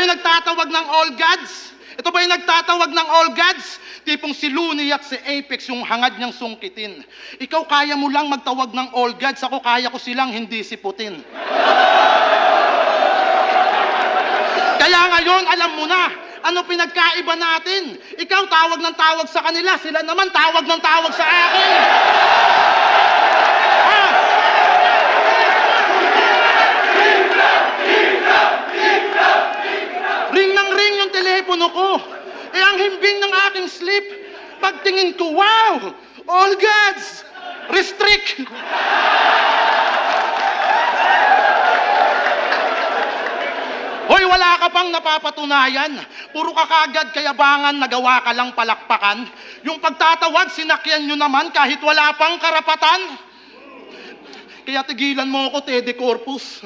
ba yung nagtatawag ng all gods? Ito ba yung nagtatawag ng all gods? Tipong si Looney at si Apex yung hangad niyang sungkitin. Ikaw kaya mo lang magtawag ng all gods, ako kaya ko silang hindi siputin. Kaya ngayon, alam mo na, ano pinagkaiba natin? Ikaw tawag ng tawag sa kanila, sila naman tawag ng tawag sa akin. Ring ng ring yung telepono ko. Ang himbing ng aking sleep. Pagtingin ko, wow! All gods! Restrict! Hoy, wala ka pang napapatunayan. Puro ka kagad kayabangan, nagawa ka lang palakpakan. Yung pagtatawag, sinakyan nyo naman kahit wala pang karapatan. Kaya tigilan mo ako, Teddy Corpus.